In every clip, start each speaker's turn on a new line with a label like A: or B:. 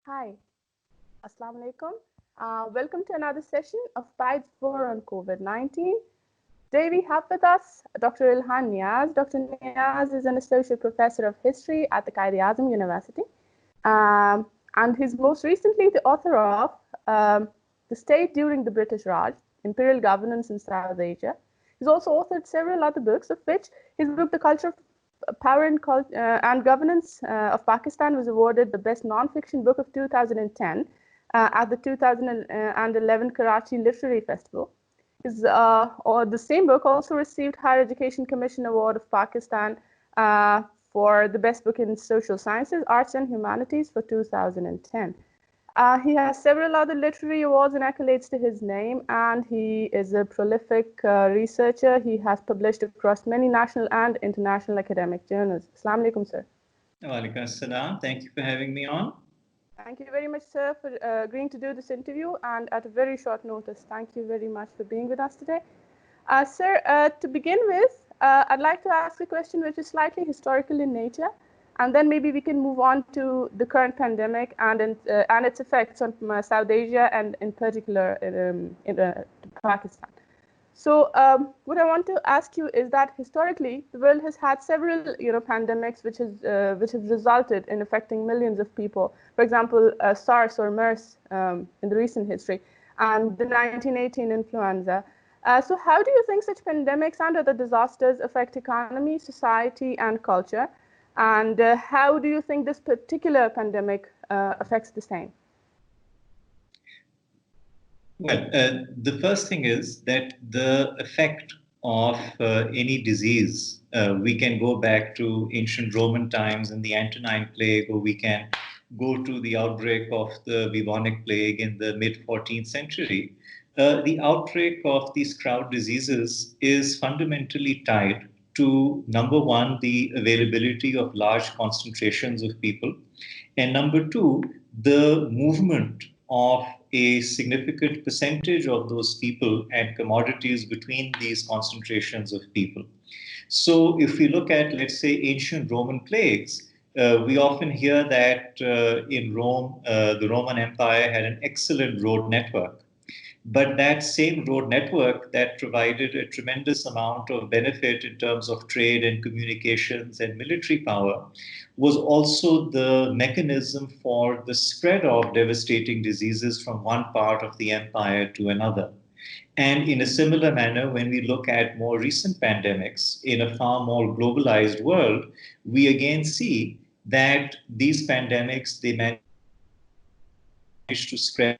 A: Hi, Assalamu alaikum. Welcome to another session of PIDE War on COVID-19. Today we have with us Dr. Ilhan Niaz. Dr. Niaz is an associate professor of history at the QAU University. And he's most recently the author of The State During the British Raj, Imperial Governance in South Asia. He's also authored several other books, of which his book, The Culture of Power and Governance of Pakistan, was awarded the Best Non-Fiction Book of 2010 at the 2011 Karachi Literary Festival. The same book also received Higher Education Commission Award of Pakistan for the Best Book in Social Sciences, Arts and Humanities for 2010. He has several other literary awards and accolades to his name, and he is a prolific researcher. He has published across many national and international academic journals. Assalamu alaikum, sir.
B: Walaikum assalam. Thank you for having me on.
A: Thank you very much, sir, for agreeing to do this interview, and at a very short notice. Thank you very much for being with us today. Sir, to begin with, I'd like to ask a question which is slightly historical in nature. And then maybe we can move on to the current pandemic and its effects on South Asia and in particular in Pakistan. So what I want to ask you is that historically the world has had several pandemics which have resulted in affecting millions of people. For example, SARS or MERS in the recent history, and the 1918 influenza. So how do you think such pandemics and other disasters affect economy, society, and culture? And how do you think this particular pandemic affects the same?
B: Well, the first thing is that the effect of any disease, we can go back to ancient Roman times and the Antonine Plague, or we can go to the outbreak of the bubonic plague in the mid-14th century. The outbreak of these crowd diseases is fundamentally tied to, number one, the availability of large concentrations of people, and number two, the movement of a significant percentage of those people and commodities between these concentrations of people. So if we look at, let's say, ancient Roman plagues, we often hear that in Rome, the Roman Empire had an excellent road network. But that same road network that provided a tremendous amount of benefit in terms of trade and communications and military power was also the mechanism for the spread of devastating diseases from one part of the empire to another. And in a similar manner, when we look at more recent pandemics in a far more globalized world, we again see that these pandemics, they manage to spread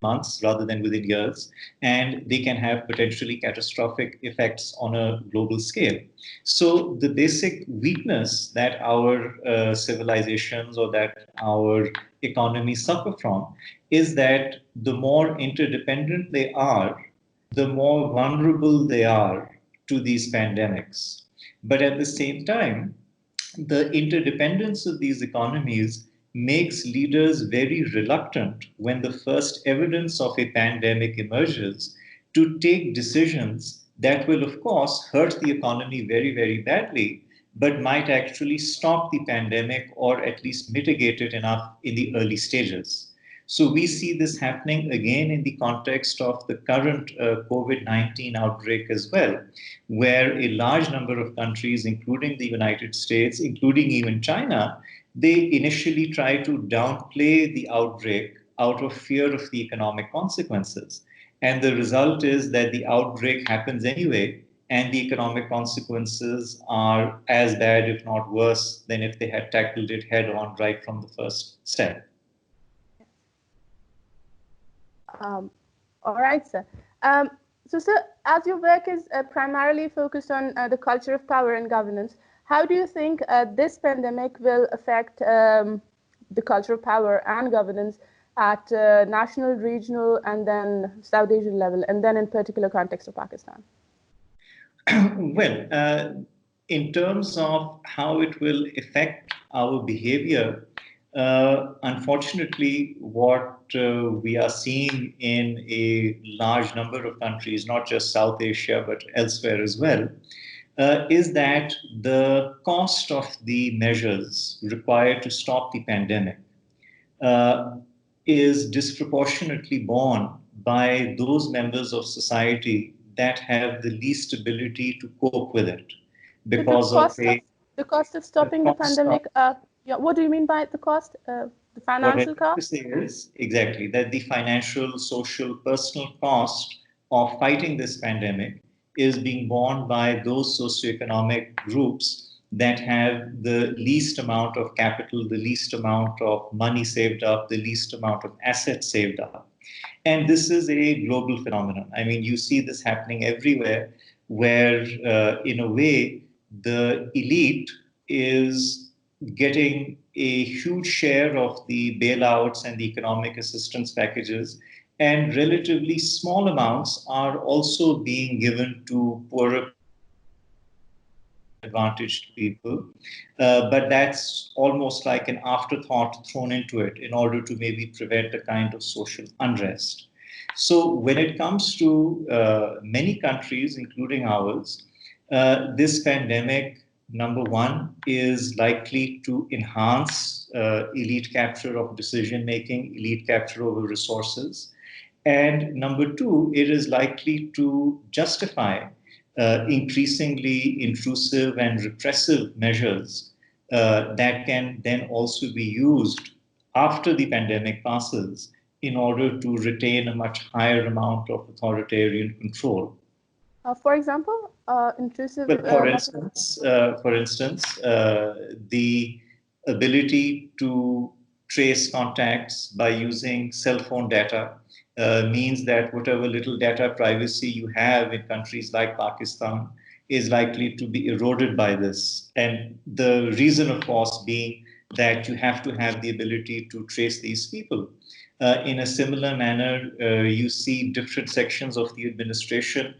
B: months rather than within years, and they can have potentially catastrophic effects on a global scale. So the basic weakness that our civilizations or that our economies suffer from is that the more interdependent they are, the more vulnerable they are to these pandemics. But at the same time, the interdependence of these economies makes leaders very reluctant when the first evidence of a pandemic emerges to take decisions that will, of course, hurt the economy very, very badly, but might actually stop the pandemic or at least mitigate it enough in the early stages. So we see this happening again in the context of the current COVID-19 outbreak as well, where a large number of countries, including the United States, including even China, they initially try to downplay the outbreak out of fear of the economic consequences. And the result is that the outbreak happens anyway, and the economic consequences are as bad, if not worse, than if they had tackled it head on right from the first step.
A: All right, sir. So, sir, as your work is primarily focused on the culture of power and governance, how do you think this pandemic will affect the culture of power and governance at national, regional, and then South Asian level, and then in particular context of Pakistan?
B: Well, in terms of how it will affect our behavior, unfortunately, what we are seeing in a large number of countries, not just South Asia, but elsewhere as well, is that the cost of the measures required to stop the pandemic uh, is disproportionately borne by those members of society that have the least ability to cope with it
A: The, the
B: because of
A: cost of the cost of
B: the
A: stopping the
B: cost of
A: pandemic. Yeah, what do you mean by the cost? The
B: what I
A: financial
B: mean to
A: cost?
B: say is exactly that the financial, social, personal cost of fighting this pandemic is being borne by those socioeconomic groups that have the least amount of capital, the least amount of money saved up, the least amount of assets saved up. And this is a global phenomenon. I mean, you see this happening everywhere, where, in a way, the elite is getting a huge share of the bailouts and the economic assistance packages, and relatively small amounts are also being given to poorer advantaged people. But that's almost like an afterthought thrown into it in order to maybe prevent a kind of social unrest. So, when it comes to many countries, including ours, this pandemic, number one, is likely to enhance elite capture of decision making, elite capture over resources. And number two, it is likely to justify increasingly intrusive and repressive measures that can then also be used after the pandemic passes in order to retain a much higher amount of authoritarian control.
A: For example, intrusive
B: Well,
A: method.
B: for instance, the ability to trace contacts by using cell phone data means that whatever little data privacy you have in countries like Pakistan is likely to be eroded by this. And the reason, of course, being that you have to have the ability to trace these people. In a similar manner, you see different sections of the administration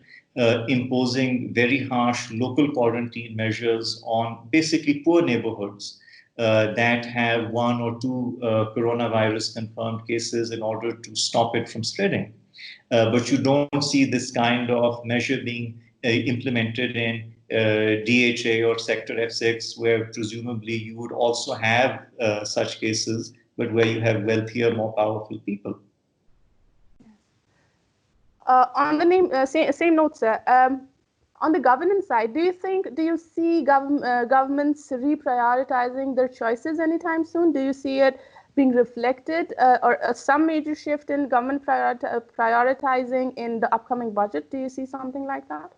B: imposing very harsh local quarantine measures on basically poor neighborhoods that have one or two coronavirus confirmed cases in order to stop it from spreading. But you don't see this kind of measure being implemented in DHA or Sector F6, where presumably you would also have such cases, but where you have wealthier, more powerful people.
A: On the same note, sir. On the governance side, do you see governments reprioritizing their choices anytime soon? Do you see it being reflected or some major shift in government prioritizing in the upcoming budget? Do you see something like that?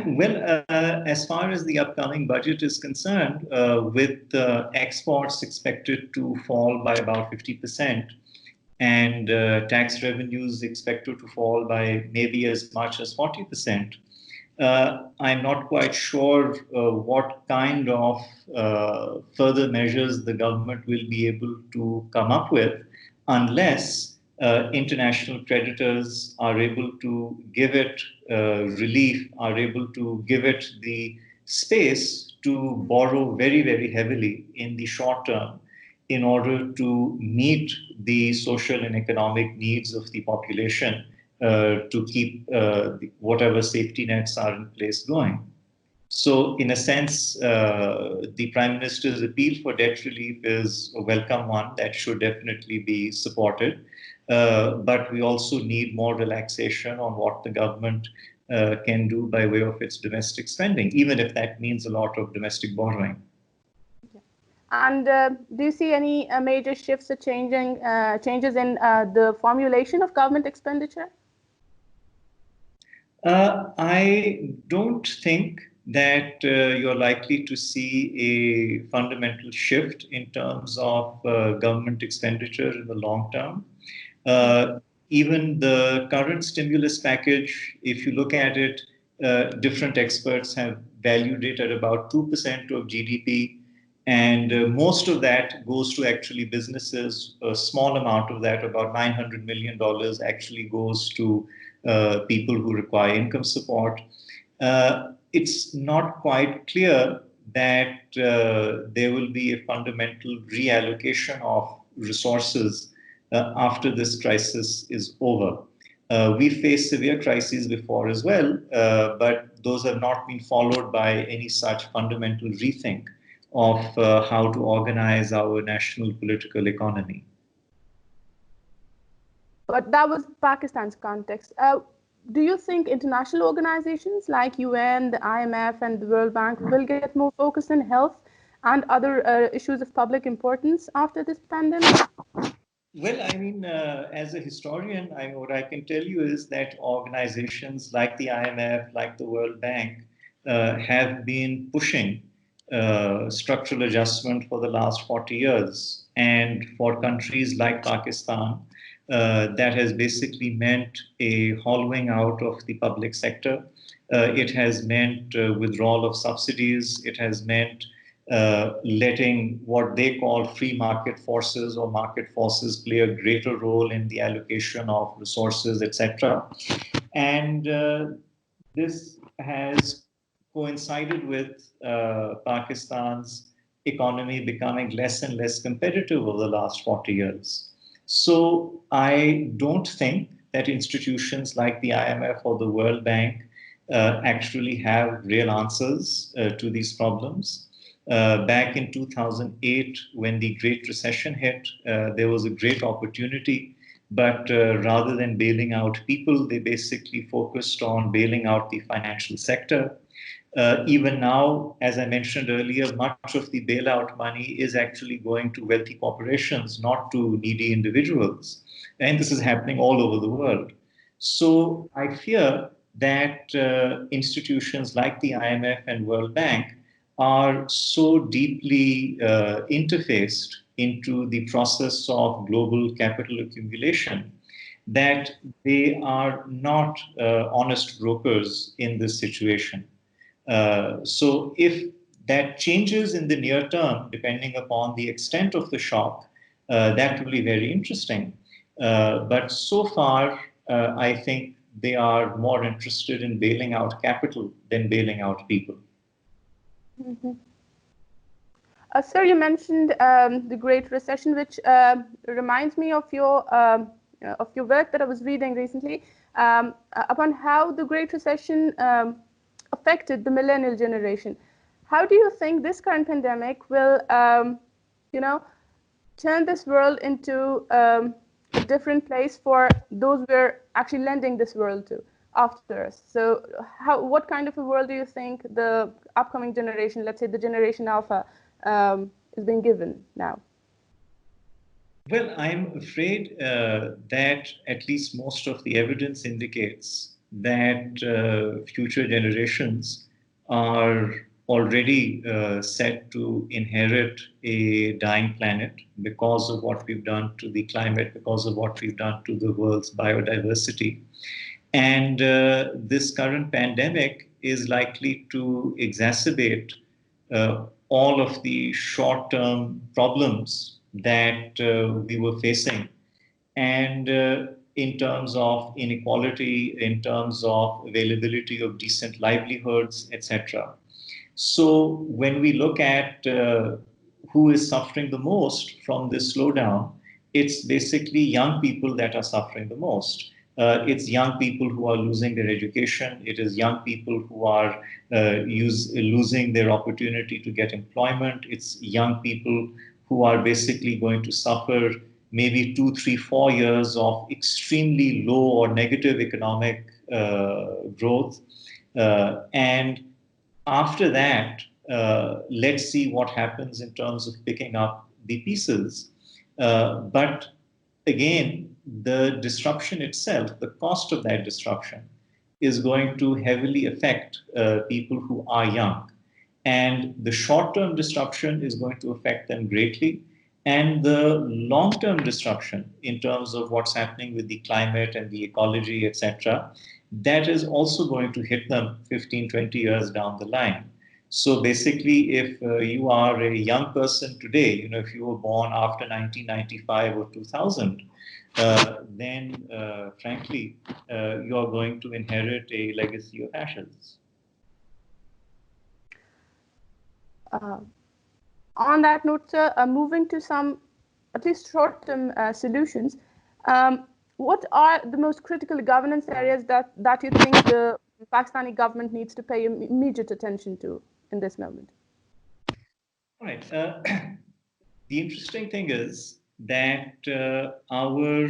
B: Well, as far as the upcoming budget is concerned, with exports expected to fall by about 50%, and tax revenues expected to fall by maybe as much as 40%. I'm not quite sure what kind of further measures the government will be able to come up with unless international creditors are able to give it relief, are able to give it the space to borrow very, very heavily in the short term in order to meet the social and economic needs of the population to keep whatever safety nets are in place going. So, in a sense, the Prime Minister's appeal for debt relief is a welcome one that should definitely be supported. But we also need more relaxation on what the government can do by way of its domestic spending, even if that means a lot of domestic borrowing.
A: And do you see any major shifts or changes in the formulation of government expenditure?
B: I don't think that you're likely to see a fundamental shift in terms of government expenditure in the long term. Even the current stimulus package, if you look at it, different experts have valued it at about 2% of GDP. And most of that goes to actually businesses. A small amount of that, about $900 million, actually goes to people who require income support. It's not quite clear that there will be a fundamental reallocation of resources after this crisis is over. We faced severe crises before as well, but those have not been followed by any such fundamental rethink of how to organize our national political economy.
A: But that was Pakistan's context. Do you think international organizations like UN, the IMF, and the World Bank will get more focused on health and other issues of public importance after this pandemic?
B: Well, I mean, as a historian, what I can tell you is that organizations like the IMF, like the World Bank, have been pushing structural adjustment for the last 40 years. And for countries like Pakistan, that has basically meant a hollowing out of the public sector. It has meant withdrawal of subsidies. It has meant letting what they call free market forces or market forces play a greater role in the allocation of resources, etc. And this has coincided with Pakistan's economy becoming less and less competitive over the last 40 years. So I don't think that institutions like the IMF or the World Bank actually have real answers to these problems. Back in 2008, when the Great Recession hit, there was a great opportunity. But rather than bailing out people, they basically focused on bailing out the financial sector. Even now, as I mentioned earlier, much of the bailout money is actually going to wealthy corporations, not to needy individuals. And this is happening all over the world. So I fear that institutions like the IMF and World Bank are so deeply interfaced into the process of global capital accumulation that they are not honest brokers in this situation. So if that changes in the near term, depending upon the extent of the shock, that will be very interesting. But so far, I think they are more interested in bailing out capital than bailing out people.
A: Mm-hmm. Sir, you mentioned the Great Recession, which reminds me of your work that I was reading recently upon how the Great Recession affected the millennial generation. How do you think this current pandemic will, turn this world into a different place for those we're actually lending this world to after us? So what kind of a world do you think the upcoming generation, let's say the Generation Alpha, is being given now?
B: Well, I'm afraid that at least most of the evidence indicates that future generations are already set to inherit a dying planet because of what we've done to the climate, because of what we've done to the world's biodiversity. And this current pandemic is likely to exacerbate all of the short-term problems that we were facing. And in terms of inequality, in terms of availability of decent livelihoods, etc. So when we look at who is suffering the most from this slowdown, it's basically young people that are suffering the most. It's young people who are losing their education. It is young people who are losing their opportunity to get employment. It's young people who are basically going to suffer maybe 2, 3, 4 years of extremely low or negative economic growth. And after that, let's see what happens in terms of picking up the pieces. But again, the disruption itself, the cost of that disruption, is going to heavily affect people who are young. And the short-term disruption is going to affect them greatly. And the long-term disruption in terms of what's happening with the climate and the ecology, etc., that is also going to hit them 15, 20 years down the line. So basically, if you are a young person today, if you were born after 1995 or 2000, then frankly, you are going to inherit a legacy of ashes.
A: On that note, sir, moving to some, at least short-term solutions, what are the most critical governance areas that you think the Pakistani government needs to pay immediate attention to in this moment?
B: All right. The interesting thing is that our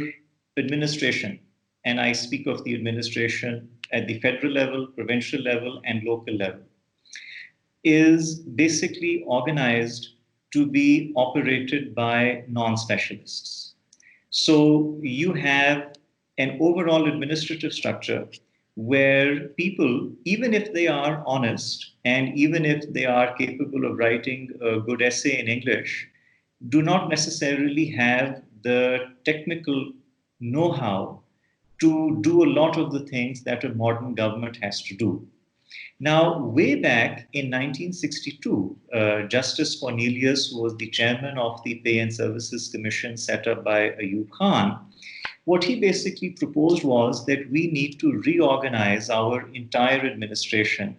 B: administration, and I speak of the administration at the federal level, provincial level, and local level, is basically organized to be operated by non-specialists. So you have an overall administrative structure where people, even if they are honest and even if they are capable of writing a good essay in English, do not necessarily have the technical know-how to do a lot of the things that a modern government has to do. Now, way back in 1962, Justice Cornelius was the chairman of the Pay and Services Commission set up by Ayub Khan. What he basically proposed was that we need to reorganize our entire administration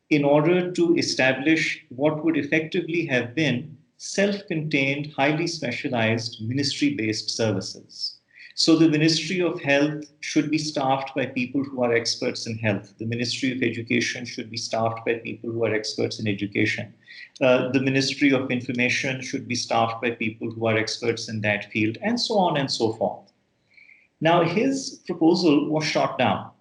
B: in order to establish what would effectively have been self-contained, highly specialized ministry-based services. So the Ministry of Health should be staffed by people who are experts in health. The Ministry of Education should be staffed by people who are experts in education. The Ministry of Information should be staffed by people who are experts in that field, and so on and so forth. Now, his proposal was shot down.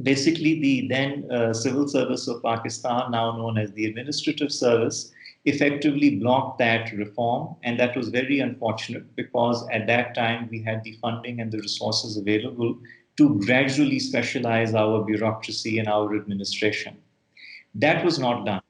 B: Basically, the then Civil Service of Pakistan, now known as the Administrative Service, effectively blocked that reform. And that was very unfortunate because at that time we had the funding and the resources available to gradually specialize our bureaucracy and our administration. That was not done.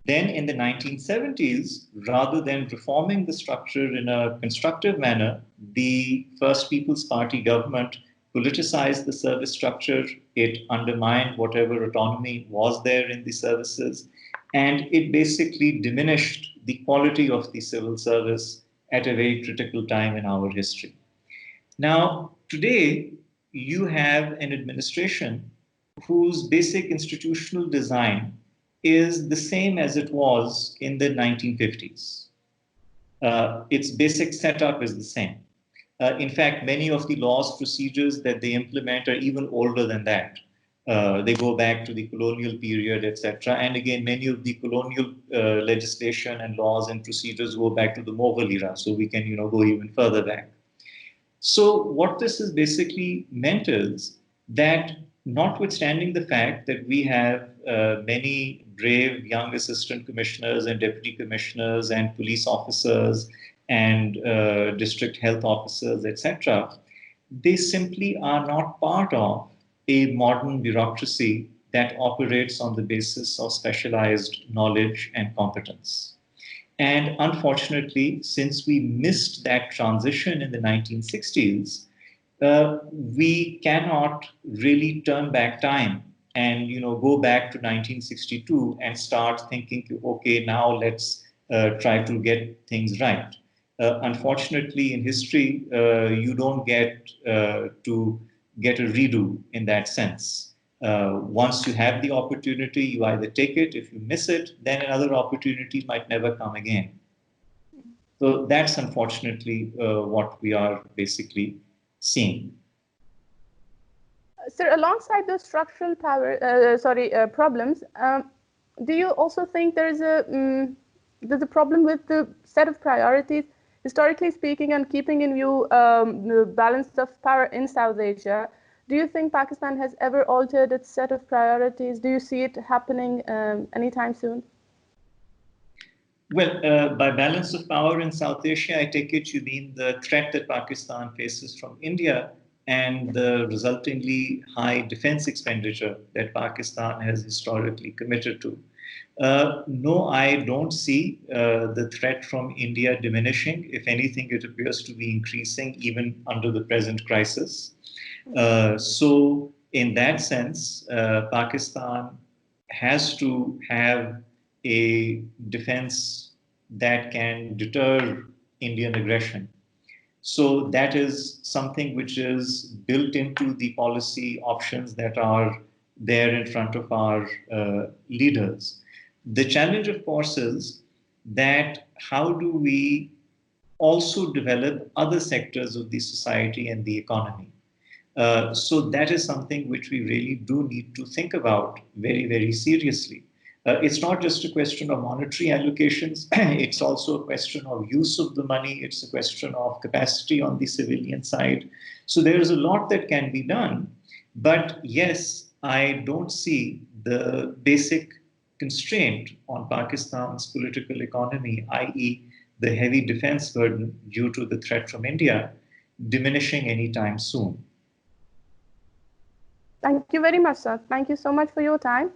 B: Then in the 1970s, rather than reforming the structure in a constructive manner, the First People's Party government politicized the service structure. It undermined whatever autonomy was there in the services, and it basically diminished the quality of the civil service at a very critical time in our history. Now, today, you have an administration whose basic institutional design is the same as it was in the 1950s. Its basic setup is the same. In fact, many of the laws, procedures that they implement are even older than that. They go back to the colonial period, etc. And again, many of the colonial legislation and laws and procedures go back to the Mughal era. So we can, go even further back. So what this has basically meant is that notwithstanding the fact that we have many brave young assistant commissioners and deputy commissioners and police officers and district health officers, etc., they simply are not part of a modern bureaucracy that operates on the basis of specialized knowledge and competence. And unfortunately, since we missed that transition in the 1960s, we cannot really turn back time and go back to 1962 and start thinking, okay, now let's try to get things right. Unfortunately, in history, you don't get to get a redo in that sense. Once you have the opportunity, you either take it. If you miss it, then another opportunity might never come again. So that's unfortunately what we are basically seeing.
A: Sir, alongside those structural problems, do you also think there's a problem with the set of priorities, historically speaking, and keeping in view the balance of power in South Asia? Do you think Pakistan has ever altered its set of priorities? Do you see it happening anytime soon?
B: Well, by balance of power in South Asia, I take it you mean the threat that Pakistan faces from India and the resultingly high defense expenditure that Pakistan has historically committed to. No, I don't see the threat from India diminishing. If anything, it appears to be increasing even under the present crisis. So in that sense, Pakistan has to have a defense that can deter Indian aggression. So that is something which is built into the policy options that are there in front of our leaders. The challenge, of course, is that how do we also develop other sectors of the society and the economy? So that is something which we really do need to think about very, very seriously. It's not just a question of monetary allocations, it's also a question of use of the money, it's a question of capacity on the civilian side. So there is a lot that can be done. But yes, I don't see the basic constraint on Pakistan's political economy, i.e., the heavy defense burden due to the threat from India, diminishing anytime soon.
A: Thank you very much, sir. Thank you so much for your time.